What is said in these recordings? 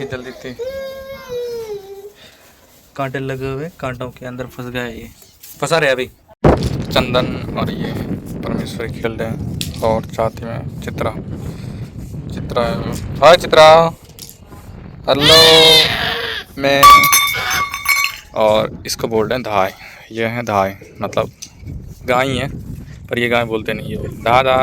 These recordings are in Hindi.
जल्दी थी। कांटे लगे हुए, कांटों के अंदर फंस गया, ये फंसा रहे अभी। चंदन और ये परमेश्वरी खेल रहे हैं और साथ में चित्रा। हाय चित्रा, हेलो। मैं और इसको बोल रहे हैं धाय। ये है धाय, मतलब गाय है, पर ये गाय बोलते नहीं है, दादा।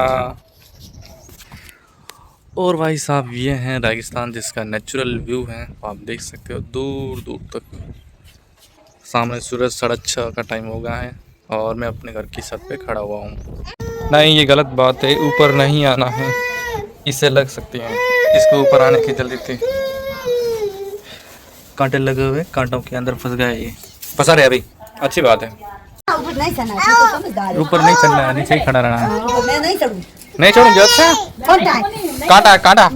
और भाई साहब ये है रेगिस्तान, जिसका नेचुरल व्यू है, आप देख सकते हो दूर दूर तक। सामने सूरज 6:30 का टाइम हो गया है और मैं अपने घर की छत पे खड़ा हुआ हूँ। नहीं, ये गलत बात है, ऊपर नहीं आना है, इससे लग सकती हैं। इसको ऊपर आने की जल्दी थी। कांटे लगे हुए, कांटों के अंदर फंस गया, ये फंसा रहे अभी। अच्छी बात है। ऊपर नहीं चलना है, नीचे ही खड़ा रहना है। नहीं चढ़ूंगी। अच्छा, कांटा कांटा।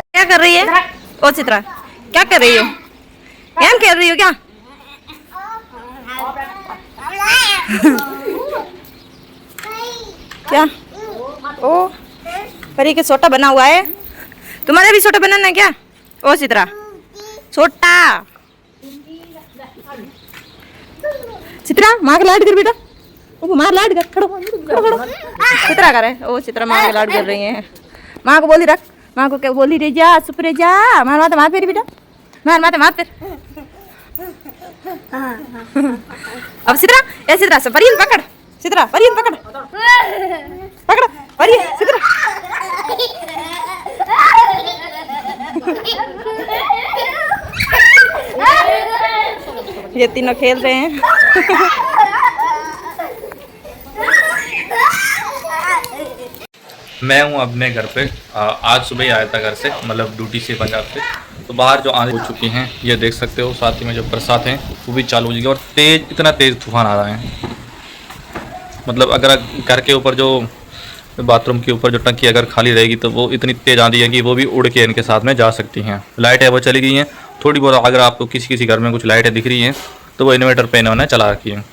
क्या कर रही है ओ चित्रा, क्या कर रही हो? गेम खेल रही हो क्या? क्या? ओ परी के छोटा बना हुआ है, तुम्हारे भी छोटा बनाना है क्या? ओ चित्रा छोटा। चित्रा माँ के लाड कर बेटा, ओ माँ लाड कर, खड़ो खड़ो खड़ो। चित्रा करे, ओ चित्रा माँ के लाड कर रही है। माँ को बोली रख, माँ को क्या बोली, रे जा चुप रे जा, मार माते मार फेरी बेटा, मार माते मार फेर। अब चित्रा, ए चित्रा से परियन पकड़, चित्रा परियन पकड़, पकड़ परियन चित्रा। ये तीनों खेल रहे हैं। मैं हूँ अपने घर पे। आज सुबह ही आया था घर से, मतलब ड्यूटी से पंजाब से। तो बाहर जो आंधी हो चुकी हैं, ये देख सकते हो। साथ ही में जो बरसात है वो भी चालू हो जाएगी और तेज, इतना तेज़ तूफान आ रहा है। मतलब अगर घर के ऊपर जो बाथरूम के ऊपर जो टंकी अगर खाली रहेगी तो वो इतनी तेज़ आंधी है कि वो भी उड़ के इनके साथ में जा सकती हैं। लाइट है वो चली गई हैं थोड़ी बहुत। अगर आपको किसी घर में कुछ लाइटें दिख रही हैं तो वो इन्वर्टर पे इन्होंने चला रखी है।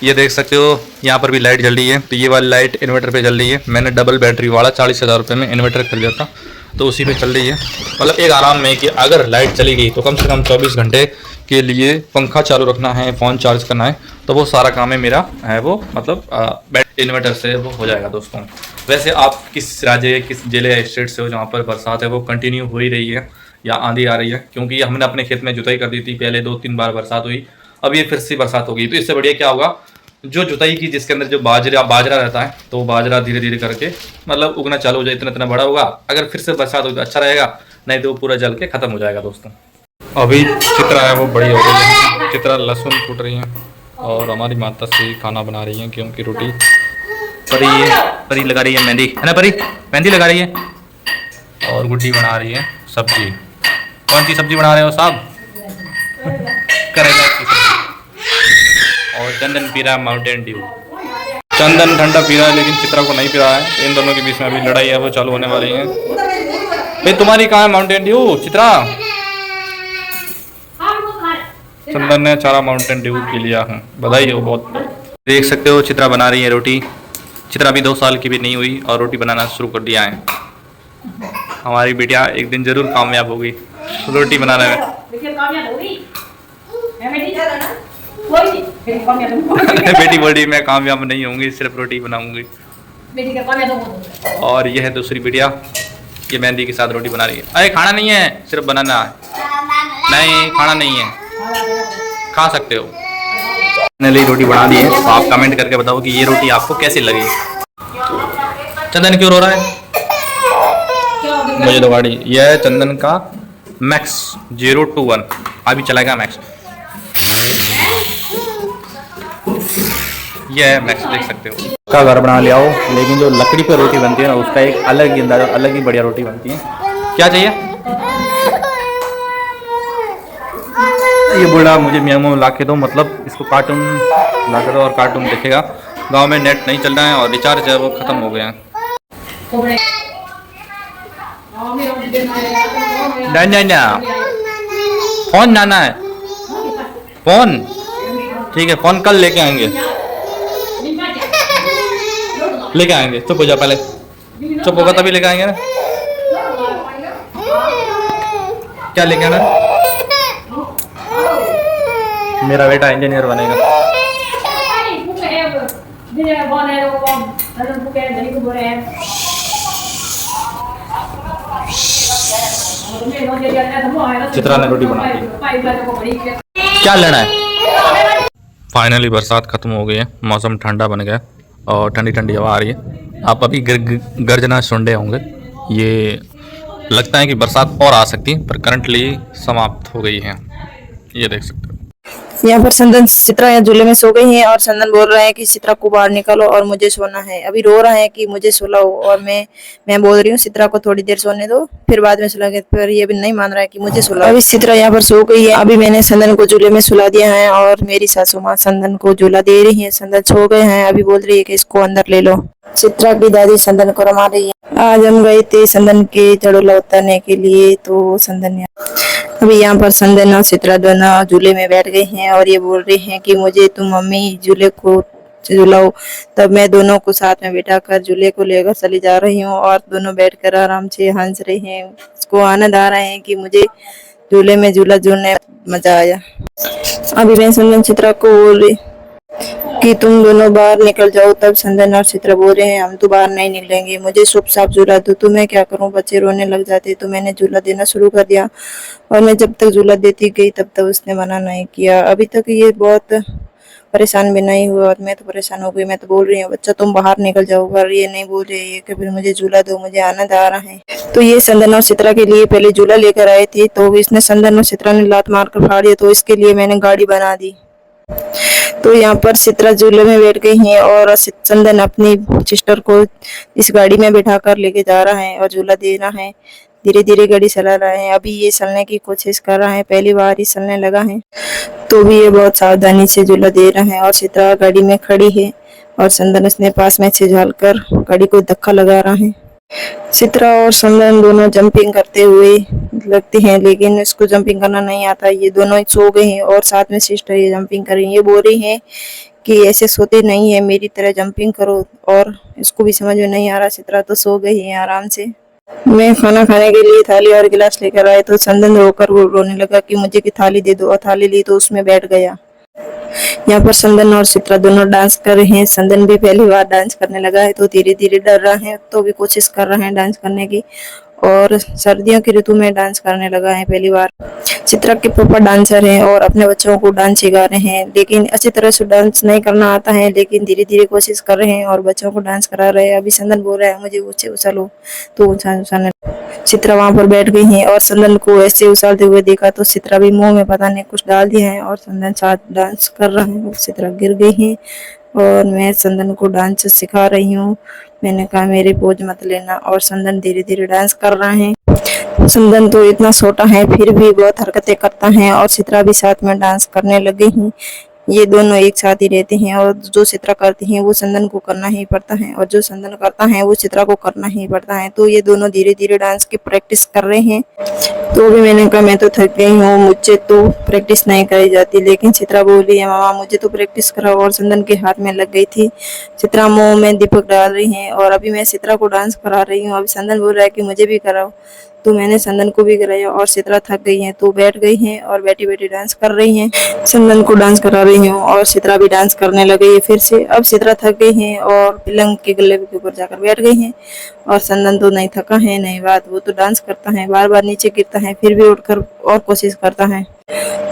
ये देख सकते हो यहाँ पर भी लाइट जल रही है। तो ये वाली लाइट इन्वर्टर पे चल रही है। मैंने डबल बैटरी वाला 40,000 रुपये में इन्वर्टर खरीदा था, तो उसी पे चल रही है। मतलब एक आराम में कि अगर लाइट चली गई तो कम से कम 24 घंटे के लिए पंखा चालू रखना है, फ़ोन चार्ज करना है, तो वो सारा काम है मेरा है वो, मतलब इन्वर्टर से वो हो जाएगा दोस्तों। वैसे आप किस राज्य, किस जिले या स्टेट से हो जहाँ पर बरसात है वो कंटिन्यू हो ही रही है या आंधी आ रही है? क्योंकि हमने अपने खेत में जुताई कर दी थी, पहले 2-3 बार बरसात हुई, अब ये फिर से बरसात होगी। तो इससे बढ़िया क्या होगा, जो जुताई की जिसके अंदर जो बाजरा रहता है, तो वो बाजरा धीरे धीरे करके मतलब उगना चालू हो जाए, इतना इतना बड़ा होगा। अगर फिर से बरसात होगी तो अच्छा रहेगा, नहीं तो वो पूरा जल के ख़त्म हो जाएगा दोस्तों। अभी चित्रा है वो बड़ी हो गई है। चित्रा लहसुन कूट रही है और हमारी माता श्री खाना बना रही है, क्योंकि रोटी परी लगा रही है, मेहंदी है ना, परी मेहंदी लगा रही है। और गुड्डी बना रही है सब्जी। कौन सी सब्जी बना रहे हो साहब? करेला की सब्जी। और चंदन पी रहा है माउंटेन ड्यू। चंदन ठंडा पी रहा है लेकिन चित्रा को नहीं पी रहा है। इन दोनों के बीच में अभी लड़ाई है वो चालू होने वाली है। भाई तुम्हारी कहाँ है माउंटेन ड्यू चित्रा? चंदन ने सारा माउंटेन ड्यू पी लिया है, बधाई हो बहुत। देख सकते हो चित्रा बना रही है रोटी। चित्रा अभी 2 साल की भी नहीं हुई और रोटी बनाना शुरू कर दिया है। हमारी बेटिया एक दिन जरूर कामयाब होगी रोटी बनाने में। बेटी बोल रही मैं कामयाब नहीं होंगी, सिर्फ रोटी बनाऊंगी। और यह है दूसरी बेटिया, ये मेहंदी के साथ रोटी बना रही है। अरे खाना नहीं है, सिर्फ बनाना है। नहीं खाना नहीं है, खा सकते हो। मैंने रोटी बना दी है, तो आप कमेंट करके बताओ कि ये रोटी आपको कैसी लगी। चंदन क्यों रो रहा है? मुझे तो गाड़ी, यह है चंदन का मैक्स 021, अभी चलाएगा मैक्स। यह है मैक्स, देख सकते हो। का घर बना ले आओ, लेकिन जो लकड़ी पर रोटी बनती है ना, उसका एक अलग ही अंदाजा, अलग ही बढ़िया रोटी बनती है। क्या चाहिए? ये बूढ़ा मुझे मियाँ ला के दो, मतलब इसको कार्टून ला के दो और कार्टून देखेगा। गांव में नेट नहीं चल रहा है और रिचार्ज है वो ख़त्म हो गया है। फोन जाना है, फोन ठीक है, फोन कल लेके आएंगे, लेके आएंगे। चुप हो जा पहले, चुप होगा तभी लेके आएंगे ना। क्या लेके आना? मेरा बेटा इंजीनियर बनेगा। चित्रा ने रोटी बना दी। क्या लेना है? फाइनली बरसात खत्म हो गई है, मौसम ठंडा बन गया और ठंडी ठंडी हवा आ रही है। आप अभी गर्जना सुन रहे होंगे। ये लगता है कि बरसात और आ सकती है, पर करंटली समाप्त हो गई है। ये देख सकते हो। यहाँ पर संदन चित्रा यहाँ झूले में सो गई है और संदन बोल रहा है कि चित्रा को बाहर निकालो और मुझे सोना है। अभी रो रहा है कि मुझे सुलाओ और मैं बोल रही हूँ चित्रा को थोड़ी देर सोने दो, फिर बाद में सुलाओगे। पर ये भी नहीं मान रहा है कि मुझे सुलाओ। अभी चित्रा यहाँ पर सो गई है। अभी मैंने संदन को झूले में सुला दिया है और मेरी सासू माँ संदन को झूला दे रही है। संदन सो गए हैं। अभी बोल रही है कि इसको अंदर ले लो। चित्रा की दादी संदन को रमा रही है। आज हम गए थे संदन के झड़ोला उतारने के लिए, तो संदन अभी यहाँ पर संदन और चित्रा दोनों झूले में बैठ गए हैं और ये बोल रहे हैं कि मुझे तुम मम्मी झूले को झूलाओ। तब मैं दोनों को साथ में बैठा कर झूले को लेकर चली जा रही हूँ और दोनों बैठकर आराम से हंस रहे हैं। उसको आनंद आ रहा है कि मुझे झूले में झूला झूलने मजा आया। अभी मैं संदन चित्रा को बोल रही कि तुम दोनों बाहर निकल जाओ। तब संदन और चित्रा बोल रहे हैं हम तो बाहर नहीं निकलेंगे, मुझे चुप चाप झूला दो। तो मैं क्या करूं, बच्चे रोने लग जाते। तो मैंने झूला देना शुरू कर दिया और मैं जब तक झूला देती गई तब तक उसने मना नहीं किया। अभी तक ये बहुत परेशान भी नहीं हुआ और मैं तो परेशान हो गई। मैं तो बोल रही हूँ बच्चा तुम बाहर निकल जाओ, पर ये नहीं बोल रही है कि फिर मुझे झूला दो, मुझे आनंद आ रहा है। तो ये संदन और चित्रा के लिए पहले झूला लेकर आए थे, तो इसने संदन और चित्रा ने लात मार कर फाड़ दिया, तो इसके लिए मैंने गाड़ी बना दी। तो यहाँ पर चित्रा झूले में बैठ गई है और संदन अपनी सिस्टर को इस गाड़ी में बैठा कर लेके जा रहा है और झूला दे रहा है। धीरे धीरे गाड़ी चला रहा है। अभी ये चलने की कोशिश कर रहा है, पहली बार ही चलने लगा है, तो भी ये बहुत सावधानी से झूला दे रहा है। और चित्रा गाड़ी में खड़ी है और संदन उसने पास में से झालकर गाड़ी को धक्का लगा रहा है। चित्रा और संदन दोनों जंपिंग करते हुए लगते हैं, लेकिन इसको जंपिंग करना नहीं आता। ये दोनों सो गए हैं और साथ में सिस्टर ये जंपिंग कर रही है। ये बोल रही है कि ऐसे सोते नहीं है, मेरी तरह जंपिंग करो। और इसको भी समझ में नहीं आ रहा। चित्रा तो सो गई है आराम से। मैं खाना खाने के लिए थाली और गिलास लेकर आए, तो संदन रोकर वो रोने लगा कि मुझे की थाली दे दो, और थाली ली तो उसमें बैठ गया। यहाँ पर संदन और चित्रा दोनों डांस कर रहे हैं। संदन भी पहली बार डांस करने लगा है, तो धीरे धीरे डर रहा है, तो भी कोशिश कर रहा है डांस करने की। और सर्दियों की ऋतु में डांस करने लगा है पहली बार। चित्रा के पापा डांसर हैं और अपने बच्चों को डांस सिखा रहे हैं, लेकिन अच्छी तरह से डांस नहीं करना आता है, लेकिन धीरे धीरे कोशिश कर रहे हैं और बच्चों को डांस करा रहे हैं। अभी संदन बोल रहा है मुझे ऊंचे उछालो, तो उछालने चित्रा वहां पर बैठ गई है और संदन को ऐसे उछालते हुए देखा, तो चित्रा भी मुंह में पता नहीं कुछ डाल दिया है और संदन साथ डांस कर रहा है। और चित्रा गिर गई है और मैं संदन को डांस सिखा रही हूँ। मैंने कहा मेरी पोज मत लेना, और संदन धीरे धीरे डांस कर रहा है। संदन तो इतना छोटा है फिर भी बहुत हरकतें करता है और चित्रा भी साथ में डांस करने लगी है। ये दोनों एक साथ ही रहते हैं और जो चित्रा करती है वो संदन को करना ही पड़ता है, और जो संदन करता है वो चित्रा को करना ही पड़ता है। तो ये दोनों धीरे धीरे डांस की प्रैक्टिस कर रहे हैं। तो भी मैंने कहा मैं तो थक गई हूँ, मुझसे तो प्रैक्टिस नहीं कराई जाती, लेकिन चित्रा बोली है मामा मुझे तो प्रैक्टिस कराओ, और संदन के हाथ में लग गई थी। चित्रा मुंह में दीपक डाल रही है और अभी मैं चित्रा को डांस करा रही हूँ। अभी संदन बोल रहा है कि मुझे भी कराओ, तो मैंने संदन को भी कराया और चित्रा थक गई है तो बैठ गई है और बैठी बैठी डांस कर रही है। संदन को डांस करा रही हूँ और चित्रा भी डांस करने लग गई है फिर से। अब चित्रा थक गई है और पलंग के गले के ऊपर जाकर बैठ गई है, और संदन तो नहीं थका है नहीं बात, वो तो डांस करता है, बार बार नीचे गिरता है फिर भी उठकर और कोशिश करता है।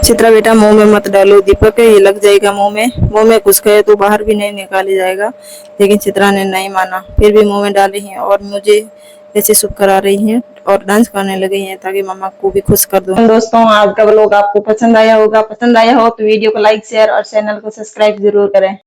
चित्रा बेटा मुंह में मत डालो दीपक, ये लग जाएगा मुंह में घुस गए तो बाहर भी नहीं निकाली जाएगा। लेकिन चित्रा ने नहीं माना, फिर भी मुंह में डाली है और मुझे ऐसे शुभ करा रही हैं और डांस करने लगी हैं ताकि मम्मा को भी खुश कर दूं। दोस्तों आज का व्लॉग आपको पसंद आया होगा, पसंद आया हो तो वीडियो को लाइक शेयर और चैनल को सब्सक्राइब जरूर करें।